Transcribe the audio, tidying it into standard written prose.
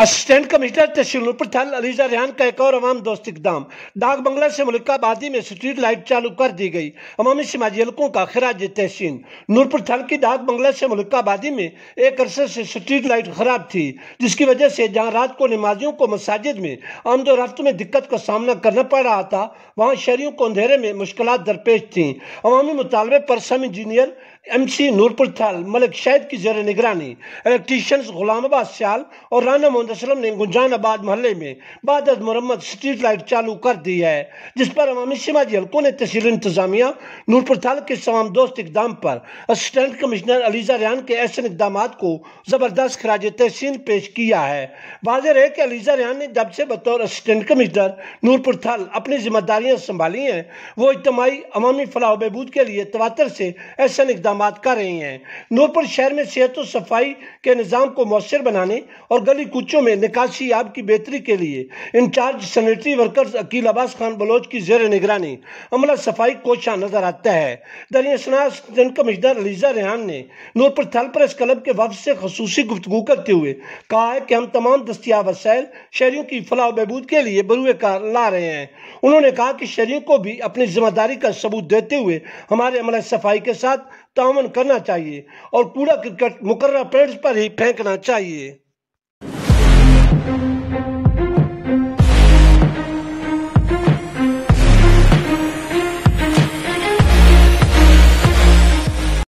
Assistant commissioner तहसील नूरपुर थल ELISA Rehan का एक और अवाम दोस्त इकदाम। डाक बंगला से मुल्काबादी में स्ट्रीट लाइट चालू कर दी गई। अवामी समाजी हलकों का खराज तहसीन। नूरपुर थल की डाक बंगला से मुल्काबादी में एक अरसे से स्ट्रीट लाइट खराब थी, जिसकी वजह से जहां रात को नमाजियों को मसाजिद में आमदोरफ्त में दिक्कत का सामना करना पड़ रहा था, वहां शहरियों को अंधेरे में मुश्किलात दरपेश थीं। अवामी मुतालबे पर सब इंजीनियर MC नूरपुर थल मलिक शहीद की जेर निगरानी इलेक्ट्रीशियंस गुलामाबाद सियाल और राना मोहम्मद असलम ने गुंजानाबाद मोहल्ले में बादद मुरम्मत स्ट्रीट लाइट चालू कर दी है, जिस पर अवामी समाजी हलकों ने तहसील इंतजामिया नूरपुर थल के तमाम दोस्त इकदाम पर असिस्टेंट कमिश्नर अलीजा रेहान के ऐसे इकदाम को जबरदस्त खराज तहसीन पेश किया है। वाज़ेह है कि अलीजा रेहान ने जब से बतौर असिस्टेंट कमिश्नर नूरपुर थल अपनी जिम्मेदारियां संभाली हैं, वो इज्तिमाई अवामी फलाह बहबूद के लिए तवातर से ऐसे इकदाम कर रही हैं। नूरपुर शहर में सेहत और सफाई के निज़ाम को मौसर बनाने और गली कूचों में निकासी आब की बेहतरी के लिए in charge sanitary workers Aqeel Abbas Khan Baloch की जेर निगरानी अमला सफाई कोशा नजर आता है। दरियासना असिस्टेंट कमिश्नर अलीजा रेहान ने नूरपुर थल प्रेस क्लब के वफ्द से खसूसी गुफ्तगू करते हुए कहा है कि हम तमाम दस्तियाब वसाइल शहरियों की फलाह बहबूद के लिए बरूए कार ला रहे हैं। उन्होंने कहा कि शहरियों को भी अपनी जिम्मेदारी का सबूत देते हुए हमारे अमला सफाई के साथ ताउन करना चाहिए और कूड़ा करकट मुकर्रर प्लेट्स पर ही फेंकना चाहिए।